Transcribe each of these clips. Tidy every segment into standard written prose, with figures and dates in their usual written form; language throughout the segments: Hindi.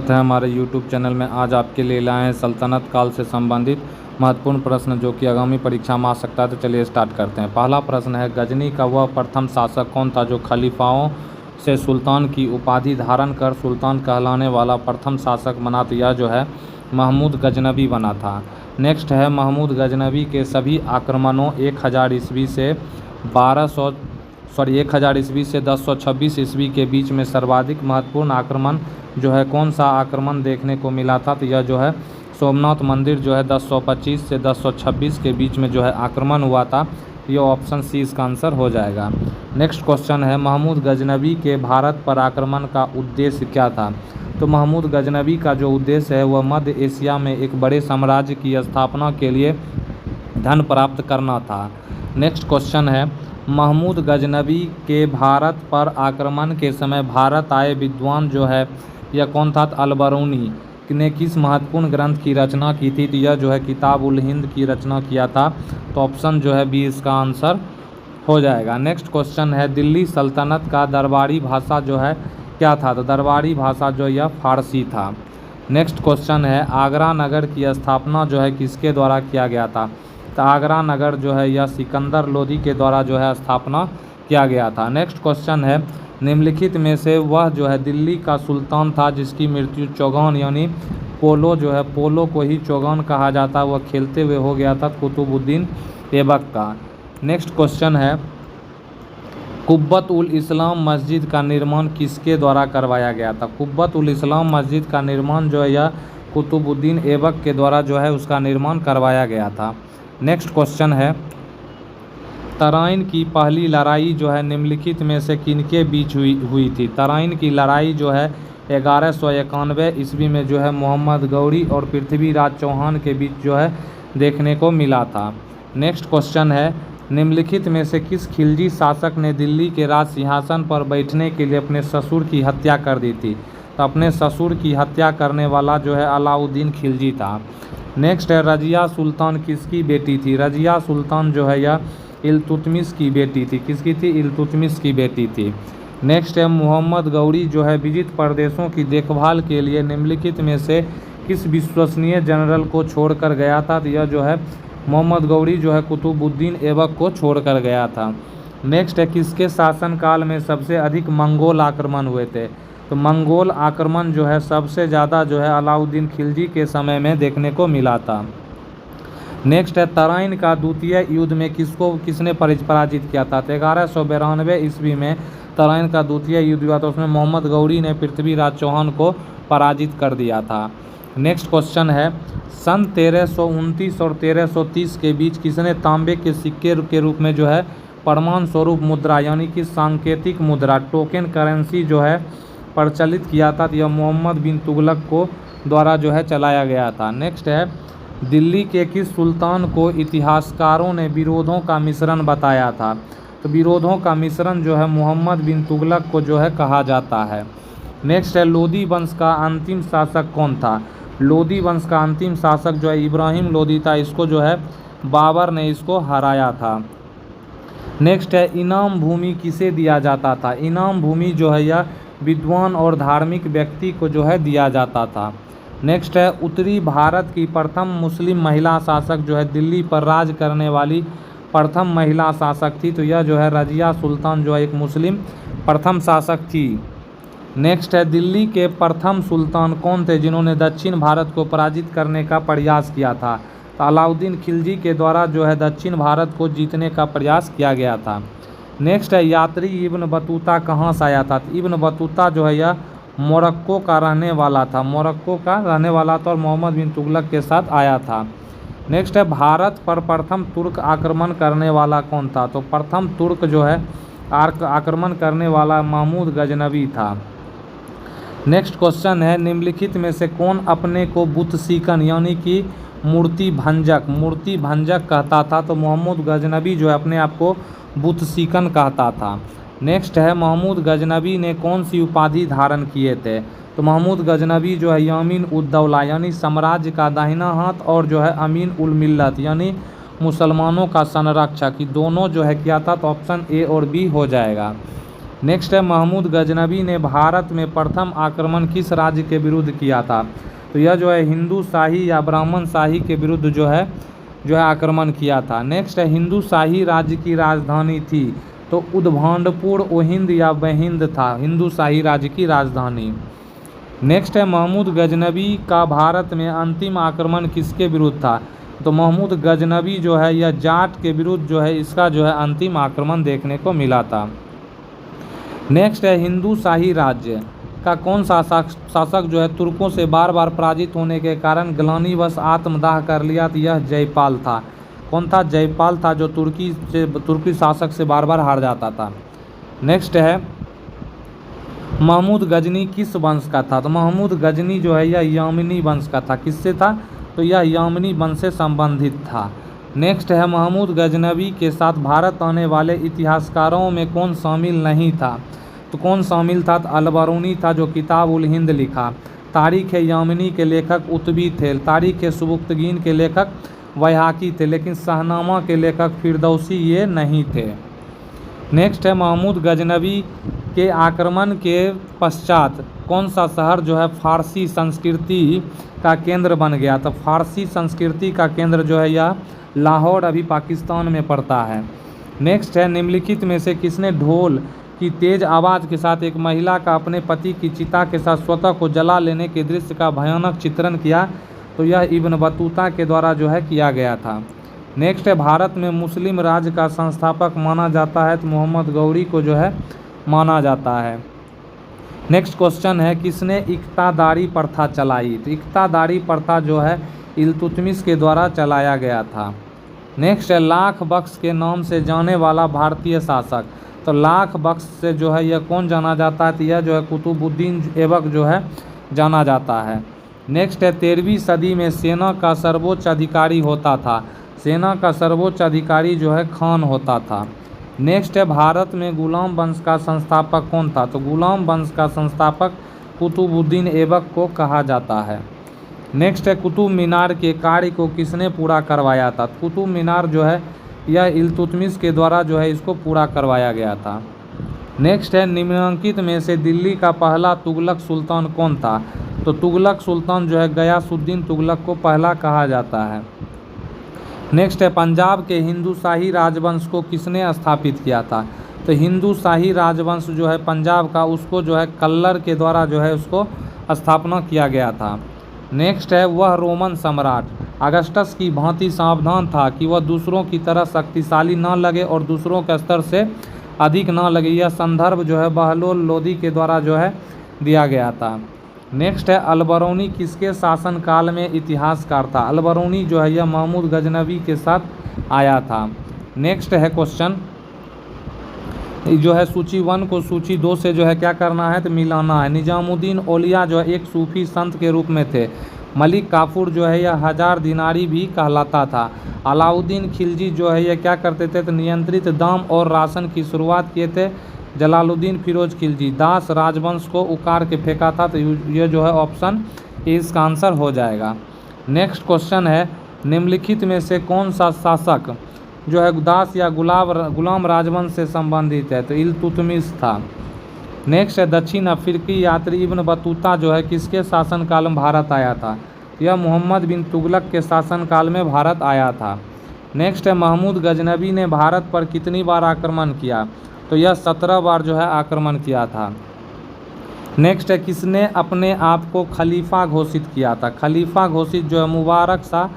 है हमारे YouTube चैनल में। आज आपके लिए लाए हैं सल्तनत काल से संबंधित महत्वपूर्ण प्रश्न जो कि आगामी परीक्षा में आ सकता है। तो चलिए स्टार्ट करते हैं। पहला प्रश्न है, गजनी का वह प्रथम शासक कौन था जो खलीफाओं से सुल्तान की उपाधि धारण कर सुल्तान कहलाने वाला प्रथम शासक बना? तो यह जो है महमूद गजनबी बना था। नेक्स्ट है, महमूद गजनबी के सभी आक्रमणों 1000 ईस्वी से 1026 ईस्वी के बीच में सर्वाधिक महत्वपूर्ण आक्रमण जो है कौन सा आक्रमण देखने को मिला था? तो यह जो है सोमनाथ मंदिर जो है 1025 से 1026 के बीच में जो है आक्रमण हुआ था। ये ऑप्शन सी इसका आंसर हो जाएगा। नेक्स्ट क्वेश्चन है, महमूद गजनबी के भारत पर आक्रमण का उद्देश्य क्या था? तो महमूद गजनबी का जो उद्देश्य है वह मध्य एशिया में एक बड़े साम्राज्य की स्थापना के लिए धन प्राप्त करना था। नेक्स्ट क्वेश्चन है, महमूद गजनबी के भारत पर आक्रमण के समय भारत आए विद्वान जो है यह कौन था? अल-बरूनी ने किस महत्वपूर्ण ग्रंथ की रचना की थी? तो यह जो है किताब उल हिंद की रचना किया था। तो ऑप्शन जो है बी इसका आंसर हो जाएगा। नेक्स्ट क्वेश्चन है, दिल्ली सल्तनत का दरबारी भाषा जो है क्या था? तो दरबारी भाषा जो यह फारसी था। नेक्स्ट क्वेश्चन है, आगरा नगर की स्थापना जो है किसके द्वारा किया गया था? तो आगरा नगर जो है यह सिकंदर लोदी के द्वारा जो है स्थापना किया गया था। नेक्स्ट क्वेश्चन है, निम्नलिखित में से वह जो है दिल्ली का सुल्तान था जिसकी मृत्यु चौगान यानी पोलो जो है पोलो को ही चौगान कहा जाता, वह खेलते हुए हो गया था कुतुबुद्दीन ऐबक का। नेक्स्ट क्वेश्चन है, कुब्बत उल इस्लाम मस्जिद का निर्माण किसके द्वारा करवाया गया था? कुब्बत उल इस्लाम मस्जिद का निर्माण जो है यह कुतुबुद्दीन ऐबक के द्वारा जो है उसका निर्माण करवाया गया था। नेक्स्ट क्वेश्चन है, तराइन की पहली लड़ाई जो है निम्नलिखित में से किनके बीच हुई थी? तराइन की लड़ाई जो है 1191 ईस्वी में जो है मोहम्मद गौरी और पृथ्वीराज चौहान के बीच जो है देखने को मिला था। नेक्स्ट क्वेश्चन है, निम्नलिखित में से किस खिलजी शासक ने दिल्ली के राज सिंहासन पर बैठने के लिए अपने ससुर की हत्या कर दी थी? तो अपने ससुर की हत्या करने वाला जो है अलाउद्दीन खिलजी था। नेक्स्ट है, रजिया सुल्तान किसकी बेटी थी? रजिया सुल्तान जो है यह इल्तुतमिश की बेटी थी। किसकी थी? इल्तुतमिश की बेटी थी। नेक्स्ट है, मोहम्मद गौरी जो है विजित प्रदेशों की देखभाल के लिए निम्नलिखित में से किस विश्वसनीय जनरल को छोड़कर गया था? तो यह जो है मोहम्मद गौरी जो है कुतुबुद्दीन ऐबक को छोड़कर गया था। नेक्स्ट है, किसके शासनकाल में सबसे अधिक मंगोल आक्रमण हुए थे? तो मंगोल आक्रमण जो है सबसे ज़्यादा जो है अलाउद्दीन खिलजी के समय में देखने को मिला था। नेक्स्ट है, तराइन का द्वितीय युद्ध में किसने पराजित किया था? तो 1192 ईस्वी में तराइन का द्वितीय युद्ध हुआ था, उसमें मोहम्मद गौरी ने पृथ्वीराज चौहान को पराजित कर दिया था। नेक्स्ट क्वेश्चन है, सन 1329 और 1330 के बीच किसने तांबे के सिक्के के रूप में जो है प्रमाण स्वरूप मुद्रा यानी कि सांकेतिक मुद्रा टोकन करेंसी जो है प्रचलित किया था? तो यह मोहम्मद बिन तुगलक को द्वारा जो है चलाया गया था। नेक्स्ट है, दिल्ली के किस सुल्तान को इतिहासकारों ने विरोधों का मिश्रण बताया था? तो विरोधों का मिश्रण जो है मोहम्मद बिन तुगलक को जो है कहा जाता है। नेक्स्ट है, लोदी वंश का अंतिम शासक कौन था? लोदी वंश का अंतिम शासक जो है इब्राहिम लोदी था, इसको जो है बाबर ने इसको हराया था। नेक्स्ट है, इनाम भूमि किसे दिया जाता था? इनाम भूमि जो है यह विद्वान और धार्मिक व्यक्ति को जो है दिया जाता था। नेक्स्ट है, उत्तरी भारत की प्रथम मुस्लिम महिला शासक जो है दिल्ली पर राज करने वाली प्रथम महिला शासक थी? तो यह जो है रजिया सुल्तान जो है एक मुस्लिम प्रथम शासक थी। नेक्स्ट है, दिल्ली के प्रथम सुल्तान कौन थे जिन्होंने दक्षिण भारत को पराजित करने का प्रयास किया था? तो अलाउद्दीन खिलजी के द्वारा जो है दक्षिण भारत को जीतने का प्रयास किया गया था। नेक्स्ट है, यात्री इब्न बतूता कहाँ से आया था? तो इब्न बतूता जो है यह मोरक्को का रहने वाला था, मोरक्को का रहने वाला था और मोहम्मद बिन तुगलक के साथ आया था। नेक्स्ट है, भारत पर प्रथम तुर्क आक्रमण करने वाला कौन था? तो प्रथम तुर्क जो है आक्रमण करने वाला महमूद गजनबी था। नेक्स्ट क्वेश्चन है, निम्नलिखित में से कौन अपने को बुत सीकन यानी कि मूर्ति भंजक कहता था? तो मोहम्मद गजनबी जो है अपने आप को बुत सीकन कहता था। नेक्स्ट है, महमूद गजनबी ने कौन सी उपाधि धारण किए थे? तो महमूद गजनबी जो है यामीन उद्दौला यानी साम्राज्य का दाहिना हाथ और जो है अमीन उल मिल्लत यानी मुसलमानों का संरक्षक, दोनों जो है किया था। तो ऑप्शन ए और बी हो जाएगा। नेक्स्ट है महमूद गजनबी ने भारत में प्रथम आक्रमण किस राज्य के विरुद्ध किया था? तो यह जो है हिंदू शाही या ब्राह्मण शाही के विरुद्ध जो है आक्रमण किया था। नेक्स्ट है हिंदू शाही राज्य की राजधानी थी? तो उद्भांडपुर ओहिंद या बहिंद था हिंदू शाही राज्य की राजधानी। नेक्स्ट है महमूद गजनबी का भारत में अंतिम आक्रमण किसके विरुद्ध था? तो महमूद गजनबी जो है यह जाट के विरुद्ध जो है इसका जो है अंतिम आक्रमण देखने को मिला था। नेक्स्ट है हिंदू शाही राज्य का कौन सा शासक जो है तुर्कों से बार बार पराजित होने के कारण ग्लानिवश आत्मदाह कर लिया? तो यह जयपाल था। कौन था? जयपाल था, जो तुर्की शासक से बार बार हार जाता था। नेक्स्ट है महमूद गजनी किस वंश का था? तो महमूद गजनी जो है यह यामिनी वंश का था। किससे था? तो यह यामिनी वंश से संबंधित था। नेक्स्ट है महमूद गजनबी के साथ भारत आने वाले इतिहासकारों में कौन शामिल नहीं था? तो कौन शामिल था? तो अलबरूनी था, जो किताब उल हिंद लिखा। तारीख यामिनी के लेखक उतबी थे। तारीख सुबुक्तगीन के लेखक वैहाकी थे, लेकिन शाहनामा के लेखक फिरदौसी ये नहीं थे। नेक्स्ट है महमूद गजनबी के आक्रमण के पश्चात कौन सा शहर जो है फारसी संस्कृति का केंद्र बन गया? तो फारसी संस्कृति का केंद्र जो है यह लाहौर अभी पाकिस्तान में पड़ता है। नेक्स्ट है निम्नलिखित में से किसने ढोल की तेज आवाज़ के साथ एक महिला का अपने पति की चिता के साथ स्वतः को जला लेने के दृश्य का भयानक चित्रण किया? तो यह इब्न बतूता के द्वारा जो है किया गया था। नेक्स्ट है भारत में मुस्लिम राज्य का संस्थापक माना जाता है? तो मोहम्मद गौरी को जो है माना जाता है। नेक्स्ट क्वेश्चन है किसने इक्तादारी प्रथा चलाई? तो इक्तादारी प्रथा जो है इल्तुतमिश के द्वारा चलाया गया था। नेक्स्ट है लाख बख्श के नाम से जाने वाला भारतीय शासक? तो लाख बख्श से जो है यह कौन जाना जाता है? तो यह जो है कुतुबुद्दीन ऐबक जो है जाना जाता है। नेक्स्ट है 13वीं सदी में सेना का सर्वोच्च अधिकारी होता था? सेना का सर्वोच्च अधिकारी जो है खान होता था। नेक्स्ट है भारत में गुलाम वंश का संस्थापक कौन था? तो गुलाम वंश का संस्थापक कुतुबुद्दीन ऐबक को कहा जाता है। नेक्स्ट है कुतुब मीनार के कार्य को किसने पूरा करवाया था? कुतुब मीनार जो है यह इल्तुतमिश के द्वारा जो है इसको पूरा करवाया गया था। नेक्स्ट है निम्नलिखित में से दिल्ली का पहला तुगलक सुल्तान कौन था? तो तुगलक सुल्तान जो है गयासुद्दीन तुगलक को पहला कहा जाता है। नेक्स्ट है पंजाब के हिंदू शाही राजवंश को किसने स्थापित किया था? तो हिंदू शाही राजवंश जो है पंजाब का उसको जो है कल्लर के द्वारा जो है उसको स्थापना किया गया था। नेक्स्ट है वह रोमन सम्राट अगस्टस की भांति सावधान था कि वह दूसरों की तरह शक्तिशाली न लगे और दूसरों के स्तर से अधिक न लगे। यह संदर्भ जो है बहलोल लोदी के द्वारा जो है दिया गया था। नेक्स्ट है अलबरूनी किसके शासनकाल में इतिहासकार था? अलबरूनी जो है यह महमूद गजनबी के साथ आया था। नेक्स्ट है क्वेश्चन जो है सूची 1 को सूची 2 से जो है क्या करना है? तो मिलाना है। निजामुद्दीन औलिया जो है एक सूफी संत के रूप में थे। मलिक काफूर जो है यह 1000 दिनारी भी कहलाता था। अलाउद्दीन खिलजी जो है यह क्या करते थे? तो नियंत्रित दाम और राशन की शुरुआत किए थे। जलालुद्दीन फिरोज खिलजी दास राजवंश को उकार के फेंका था। तो यह जो है ऑप्शन ए इसका आंसर हो जाएगा। नेक्स्ट क्वेश्चन है निम्नलिखित में से कौन सा शासक जो है दास या गुलाम राजवंश से संबंधित है? तो इल्तुतमिश था। नेक्स्ट है दक्षिण अफ्रीकी यात्री इब्न बतूता जो है किसके शासनकाल में भारत आया था? यह मोहम्मद बिन तुगलक के शासनकाल में भारत आया था। नेक्स्ट है महमूद गजनबी ने भारत पर कितनी बार आक्रमण किया? तो यह 17 बार जो है आक्रमण किया था। नेक्स्ट है किसने अपने आप को खलीफा घोषित किया था? खलीफा घोषित जो है मुबारक शाह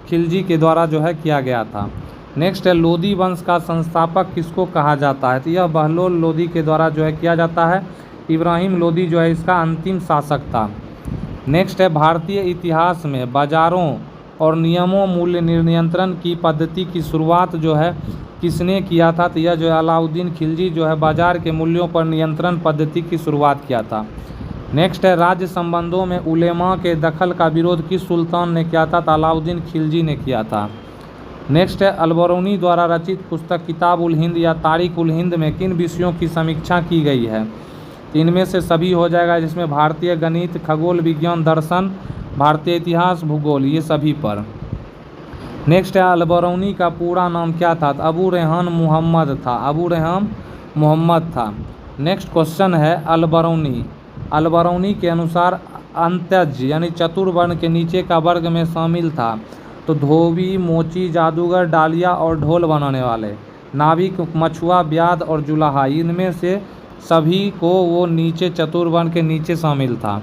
खिलजी के द्वारा जो है किया गया था। नेक्स्ट है लोदी वंश का संस्थापक किसको कहा जाता है? तो यह बहलोल लोदी के द्वारा जो है किया जाता है। इब्राहिम लोदी जो है इसका अंतिम शासक था। नेक्स्ट है भारतीय इतिहास में बाजारों और नियमों मूल्य नियंत्रण की पद्धति की शुरुआत जो है किसने किया था? तो यह जो है अलाउद्दीन खिलजी जो है बाजार के मूल्यों पर नियंत्रण पद्धति की शुरुआत किया था। नेक्स्ट है राज्य संबंधों में उलेमा के दखल का विरोध किस सुल्तान ने किया था? तो अलाउद्दीन खिलजी ने किया था। नेक्स्ट है अलबरूनी द्वारा रचित पुस्तक किताब उल हिंद या तारीख उल हिंद में किन विषयों की समीक्षा की गई है? इनमें से सभी हो जाएगा, जिसमें भारतीय गणित, खगोल विज्ञान, दर्शन, भारतीय इतिहास, भूगोल, ये सभी पर। नेक्स्ट है अलबरूनी का पूरा नाम क्या था? तो अबू रेहान मोहम्मद था। अबू रेहान मोहम्मद था। नेक्स्ट क्वेश्चन है अलबरौनी। अलबरौनी के अनुसार अंत्यज यानी चतुर्वर्ण के नीचे का वर्ग में शामिल था तो धोबी, मोची, जादूगर, डालिया और ढोल बनाने वाले, नाविक, मछुआ, ब्याद और जुलाहा, इनमें से सभी को वो नीचे चतुर्वर्ण के नीचे शामिल था।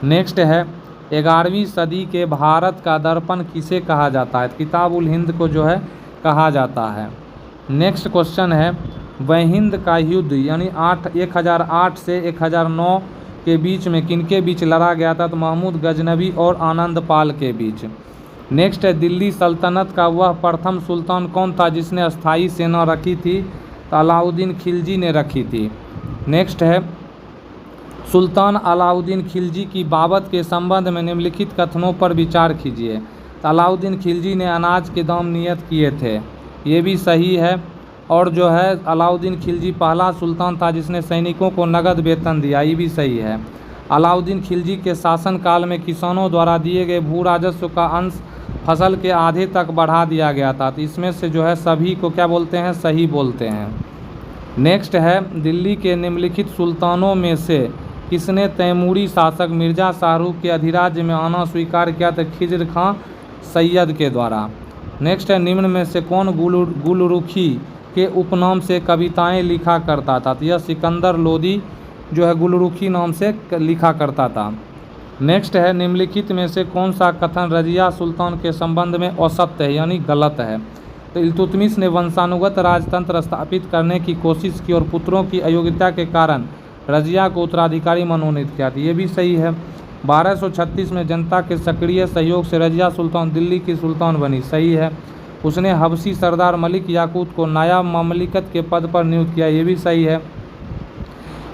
नेक्स्ट है 11वीं सदी के भारत का दर्पण किसे कहा जाता है? किताब उल हिंद को जो है कहा जाता है। नेक्स्ट क्वेश्चन है वहिंद का युद्ध यानी 1008 से 1009 के बीच में किनके बीच लड़ा गया था? तो महमूद गजनवी और आनंद पाल के बीच। नेक्स्ट है दिल्ली सल्तनत का वह प्रथम सुल्तान कौन था जिसने अस्थायी सेना रखी थी? तो अलाउद्दीन खिलजी ने रखी थी। नेक्स्ट है सुल्तान अलाउद्दीन खिलजी की बाबत के संबंध में निम्नलिखित कथनों पर विचार कीजिए। तो अलाउद्दीन खिलजी ने अनाज के दाम नियत किए थे, ये भी सही है। और जो है अलाउद्दीन खिलजी पहला सुल्तान था जिसने सैनिकों को नगद वेतन दिया, ये भी सही है। अलाउद्दीन खिलजी के शासनकाल में किसानों द्वारा दिए गए भू राजस्व का अंश फसल के आधे तक बढ़ा दिया गया था। तो इसमें से जो है सभी को क्या बोलते हैं? सही बोलते हैं। नेक्स्ट है दिल्ली के निम्नलिखित सुल्तानों में से किसने तैमूरी शासक मिर्जा शाहरुख के अधिराज्य में आना स्वीकार किया? तो खिज्र खां सैयद के द्वारा। नेक्स्ट है निम्न में से कौन गुलरुखी के उपनाम से कविताएं लिखा करता था? तो यह सिकंदर लोदी जो है गुलरुखी नाम से लिखा करता था। नेक्स्ट है निम्नलिखित में से कौन सा कथन रजिया सुल्तान के संबंध में असत्य है यानी गलत है? तो इल्तुतमिश ने वंशानुगत राजतंत्र स्थापित करने की कोशिश की और पुत्रों की अयोग्यता के कारण रजिया को उत्तराधिकारी मनोनीत किया था, ये भी सही है। 1236 में जनता के सक्रिय सहयोग से रजिया सुल्तान दिल्ली की सुल्तान बनी, सही है। उसने हबशी सरदार मलिक याकूत को नायब ममलिकत के पद पर नियुक्त किया, ये भी सही है।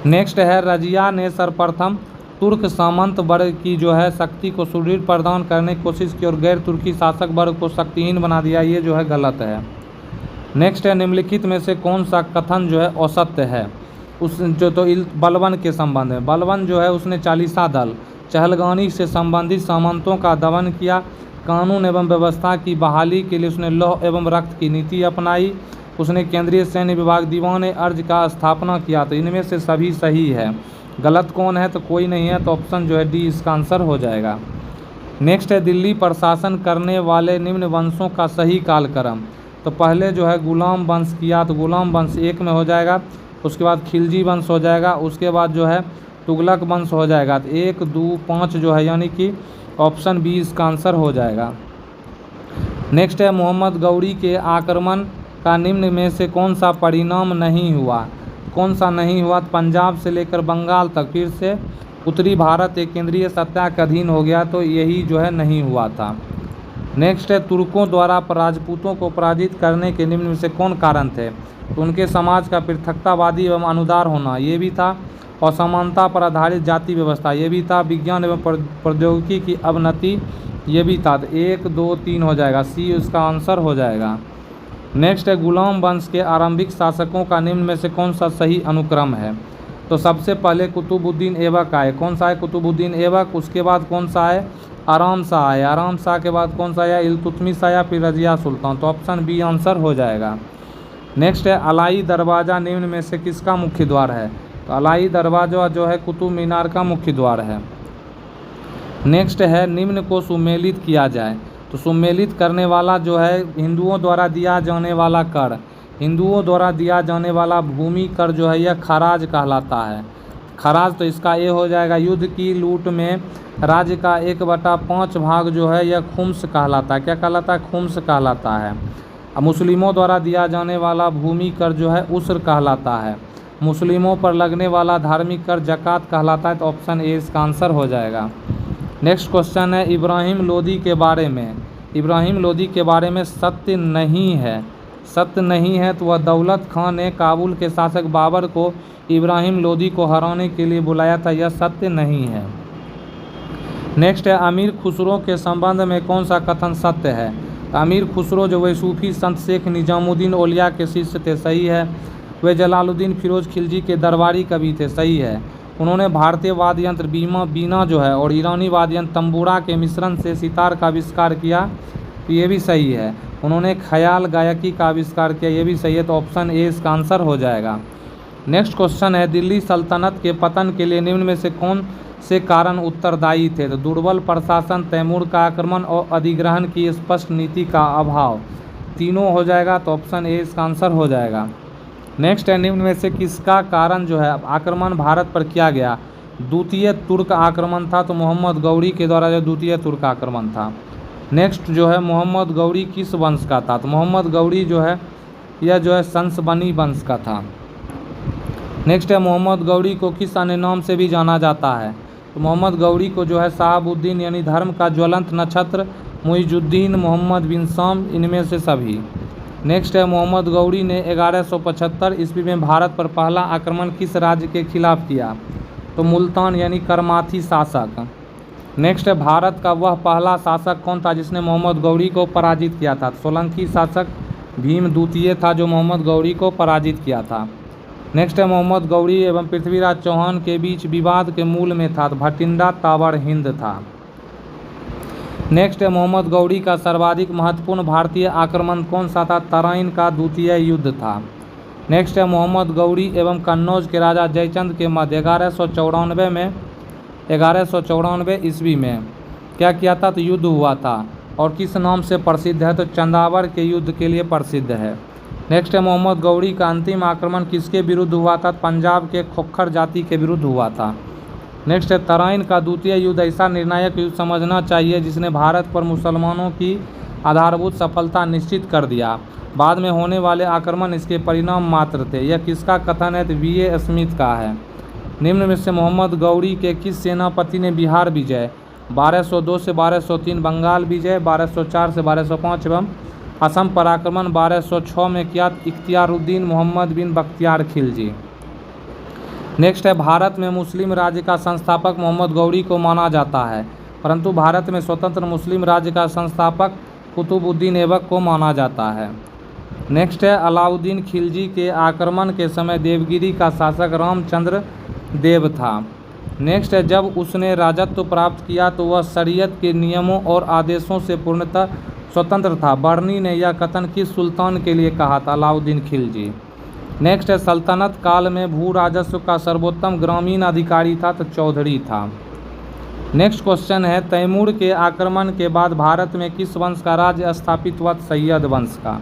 नेक्स्ट है रजिया ने सर्वप्रथम तुर्क सामंत वर्ग की जो है शक्ति को सुदृढ़ प्रदान करने की कोशिश की और गैर तुर्की शासक वर्ग को शक्तिहीन बना दिया, ये जो है गलत है। नेक्स्ट है निम्नलिखित में से कौन सा कथन जो है असत्य है? उस जो तो बलबन के संबंध में, बलबन जो है उसने चालीसा दल चहलगानी से संबंधित सामंतों का दमन किया, कानून एवं व्यवस्था की बहाली के लिए उसने लौह एवं रक्त की नीति अपनाई, उसने केंद्रीय सैन्य विभाग दीवान अर्ज का स्थापना किया। तो इनमें से सभी सही है। गलत कौन है? तो कोई नहीं है, तो ऑप्शन जो है डी इसका आंसर हो जाएगा। नेक्स्ट है दिल्ली प्रशासन करने वाले निम्न वंशों का सही कालक्रम। तो पहले जो है गुलाम वंश किया, तो गुलाम वंश 1 में हो जाएगा, उसके बाद खिलजी वंश हो जाएगा, उसके बाद जो है तुगलक वंश हो जाएगा। तो 1, 2, 5 जो है यानी कि ऑप्शन बी इसका आंसर हो जाएगा। नेक्स्ट है मोहम्मद गौरी के आक्रमण का निम्न में से कौन सा परिणाम नहीं हुआ? कौन सा नहीं हुआ? पंजाब से लेकर बंगाल तक फिर से उत्तरी भारत एक केंद्रीय सत्ता के अधीन हो गया, तो यही जो है नहीं हुआ था। नेक्स्ट है तुर्कों द्वारा राजपूतों को पराजित करने के निम्न में से कौन कारण थे? तो उनके समाज का पृथकतावादी एवं अनुदार होना, ये भी था। असमानता पर आधारित जाति व्यवस्था, ये भी था। विज्ञान एवं प्रौद्योगिकी की अवनति, ये भी था। तो 1, 2, 3 हो जाएगा, सी इसका आंसर हो जाएगा। नेक्स्ट है गुलाम वंश के आरंभिक शासकों का निम्न में से कौन सा सही अनुक्रम है? तो सबसे पहले कुतुबुद्दीन ऐबक आए, कौन सा है? कुतुबुद्दीन ऐबक। उसके बाद कौन सा है? आराम शाह आए, आराम शाह के बाद कौन सा आया? इल्तुतमिश आया, फिर रजिया सुल्तान। तो ऑप्शन बी आंसर हो जाएगा। नेक्स्ट है अलाई दरवाज़ा निम्न में से किसका मुख्य द्वार है? तो अलाई दरवाज़ा जो है कुतुब मीनार का मुख्य द्वार है। नेक्स्ट है निम्न को सुमेलित किया जाए। तो सुमेलित करने वाला जो है हिंदुओं द्वारा दिया जाने वाला कर, हिंदुओं द्वारा दिया जाने वाला भूमि कर जो है यह खराज कहलाता है। खराज तो इसका ए हो जाएगा। युद्ध की लूट में राज्य का 1/5 भाग जो है यह खुम्स कहलाता है। क्या कहलाता है? खुम्स कहलाता है। अब मुस्लिमों द्वारा दिया जाने वाला भूमि कर जो है उस्र कहलाता है। मुस्लिमों पर लगने वाला धार्मिक कर जकात कहलाता है। तो ऑप्शन ए इसका आंसर हो जाएगा। नेक्स्ट क्वेश्चन है इब्राहिम लोदी के बारे में। इब्राहिम लोदी के बारे में सत्य नहीं है, सत्य नहीं है तो वह दौलत खान ने काबुल के शासक बाबर को इब्राहिम लोदी को हराने के लिए बुलाया था, यह सत्य नहीं है। नेक्स्ट है अमीर खुसरो के संबंध में कौन सा कथन सत्य है? अमीर खुसरो जो वे सूफी संत शेख निजामुद्दीन औलिया के शिष्य थे, सही है। वे जलालुद्दीन फिरोज खिलजी के दरबारी कवि थे, सही है। उन्होंने भारतीय वाद्य यंत्र बीना जो है और ईरानी वाद्य यंत्र तंबूरा के मिश्रण से सितार का आविष्कार किया, तो ये भी सही है। उन्होंने ख्याल गायकी का आविष्कार किया, ये भी सही है। तो ऑप्शन ए इसका आंसर हो जाएगा। नेक्स्ट क्वेश्चन है, दिल्ली सल्तनत के पतन के लिए निम्न में से कौन से कारण उत्तरदायी थे? तो दुर्बल प्रशासन, तैमूर का आक्रमण और अधिग्रहण की स्पष्ट नीति का अभाव। तीनों हो जाएगा, तो ऑप्शन ए इसका आंसर हो जाएगा। नेक्स्ट है, निम्न में से किसका कारण जो है आक्रमण भारत पर किया गया? द्वितीय तुर्क आक्रमण था, तो मोहम्मद गौरी के द्वारा जो द्वितीय तुर्क आक्रमण था। नेक्स्ट जो है, मोहम्मद गौरी किस वंश का था? तो मोहम्मद गौरी जो है यह जो है सनसबनी वंश का था। नेक्स्ट है, मोहम्मद गौरी को किस अन्य नाम से भी जाना जाता है? तो मोहम्मद गौरी को जो है शहाबुद्दीन यानी धर्म का ज्वलंत नक्षत्र, मुइजुद्दीन, मोहम्मद बिन शाम, इनमें से सभी। नेक्स्ट है, मोहम्मद गौरी ने 1175 ईस्वी में भारत पर पहला आक्रमण किस राज्य के खिलाफ किया? तो मुल्तान यानी करमाथी शासक। नेक्स्ट है, भारत का वह पहला शासक कौन था जिसने मोहम्मद गौरी को पराजित किया था? सोलंकी शासक भीम द्वितीय था जो मोहम्मद गौरी को पराजित किया था। नेक्स्ट है, मोहम्मद गौरी एवं पृथ्वीराज चौहान के बीच विवाद के मूल में था? तो भटिंडा तावर हिंद था। नेक्स्ट है, मोहम्मद गौरी का सर्वाधिक महत्वपूर्ण भारतीय आक्रमण कौन सा था? तराइन का द्वितीय युद्ध था। नेक्स्ट है, मोहम्मद गौरी एवं कन्नौज के राजा जयचंद के मध्य 1194 ईस्वी में क्या किया था? तो युद्ध हुआ था, और किस नाम से प्रसिद्ध है? तो चंदावर के युद्ध के लिए प्रसिद्ध है। नेक्स्ट है, मोहम्मद गौरी का अंतिम आक्रमण किसके विरुद्ध हुआ था? पंजाब के खोखर जाति के विरुद्ध हुआ था। नेक्स्ट है, तराइन का द्वितीय युद्ध ऐसा निर्णायक युद्ध समझना चाहिए जिसने भारत पर मुसलमानों की आधारभूत सफलता निश्चित कर दिया। बाद में होने वाले आक्रमण इसके परिणाम मात्र थे। यह किसका कथन है? तो V.A. स्मिथ का है। निम्न में से मोहम्मद गौरी के किस सेनापति ने बिहार विजय 1202 से 1203, बंगाल विजय 1204 से 1205 एवं असम पर आक्रमण 1206 में किया? इख्तियारुद्दीन मोहम्मद बिन बख्तियार खिलजी। नेक्स्ट है, भारत में मुस्लिम राज्य का संस्थापक मोहम्मद गौरी को माना जाता है, परंतु भारत में स्वतंत्र मुस्लिम राज्य का संस्थापक कुतुबुद्दीन ऐबक को माना जाता है। नेक्स्ट है, अलाउद्दीन खिलजी के आक्रमण के समय देवगिरी का शासक रामचंद्र देव था। नेक्स्ट है, जब उसने राजत्व प्राप्त किया तो वह शरीयत के नियमों और आदेशों से पूर्णतः स्वतंत्र था। बर्नी ने यह कथन किस सुल्तान के लिए कहा था? अलाउद्दीन खिलजी। नेक्स्ट है, सल्तनत काल में भू राजस्व का सर्वोत्तम ग्रामीण अधिकारी था? तो चौधरी था। नेक्स्ट क्वेश्चन है, तैमूर के आक्रमण के बाद भारत में किस वंश का राज्य स्थापित हुआ? सैयद वंश का।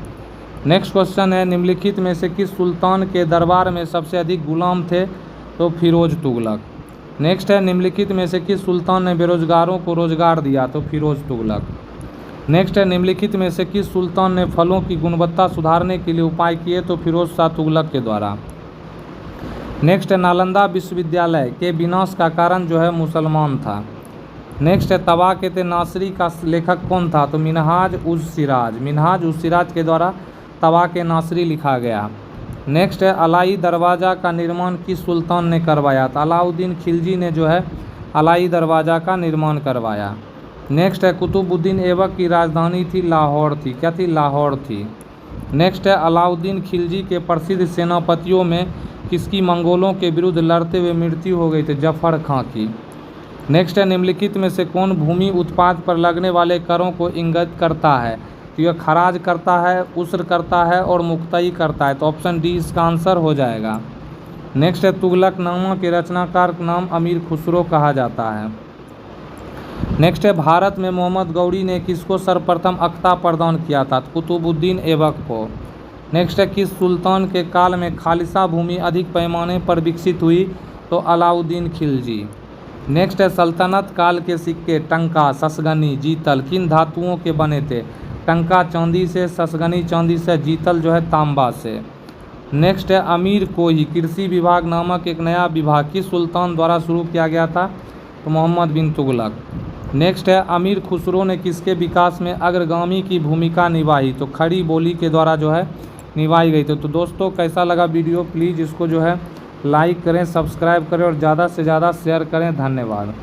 नेक्स्ट क्वेश्चन है, निम्नलिखित में से किस सुल्तान के दरबार में सबसे अधिक गुलाम थे? तो फिरोज तुगलक। नेक्स्ट है, निम्नलिखित में से किस सुल्तान ने बेरोजगारों को रोजगार दिया? तो फिरोज तुगलक। नेक्स्ट है, निम्नलिखित में से किस सुल्तान ने फलों की गुणवत्ता सुधारने के लिए उपाय किए? तो फिरोज शाह तुगलक के द्वारा। नेक्स्ट है, नालंदा विश्वविद्यालय के विनाश का कारण जो है मुसलमान था। नेक्स्ट है, तबाक़त नासरी का लेखक कौन था? तो मिनहाज उज सिराज के द्वारा तबाक़ नासरी लिखा गया। नेक्स्ट है, अलाई दरवाज़ा का निर्माण किस सुल्तान ने करवाया? तो अलाउद्दीन खिलजी ने जो है अलाई दरवाज़ा का निर्माण करवाया। नेक्स्ट है, कुतुबुद्दीन ऐबक की राजधानी थी लाहौर थी। क्या थी? लाहौर थी। नेक्स्ट है, अलाउद्दीन खिलजी के प्रसिद्ध सेनापतियों में किसकी मंगोलों के विरुद्ध लड़ते हुए मृत्यु हो गई? थी जफर खां की। नेक्स्ट है, निम्नलिखित में से कौन भूमि उत्पाद पर लगने वाले करों को इंगित करता है? तो यह खराज करता है, उस्र करता है और मुक्तई करता है। तो ऑप्शन डी इसका आंसर हो जाएगा। नेक्स्ट है, तुगलकनामा के रचनाकार का नाम अमीर खुसरो कहा जाता है। नेक्स्ट है, भारत में मोहम्मद गौरी ने किसको सर्वप्रथम अख्ता प्रदान किया था? कुतुबुद्दीन ऐबक को। नेक्स्ट है, किस सुल्तान के काल में खालिसा भूमि अधिक पैमाने पर विकसित हुई? तो अलाउद्दीन खिलजी। नेक्स्ट है, सल्तनत काल के सिक्के टंका, ससगनी, जीतल किन धातुओं के बने थे? टंका चांदी से, ससगनी चांदी से, जीतल जो है तांबा से। नेक्स्ट है, अमीर कोही कृषि विभाग नामक एक नया विभाग किस सुल्तान द्वारा शुरू किया गया था? तो मोहम्मद बिन तुगलक। नेक्स्ट है, अमीर खुसरो ने किसके विकास में अग्रगामी की भूमिका निभाई? तो खड़ी बोली के द्वारा जो है निभाई गई थी। तो दोस्तों, कैसा लगा वीडियो? प्लीज़ इसको जो है लाइक करें, सब्सक्राइब करें और ज़्यादा से ज़्यादा शेयर करें। धन्यवाद।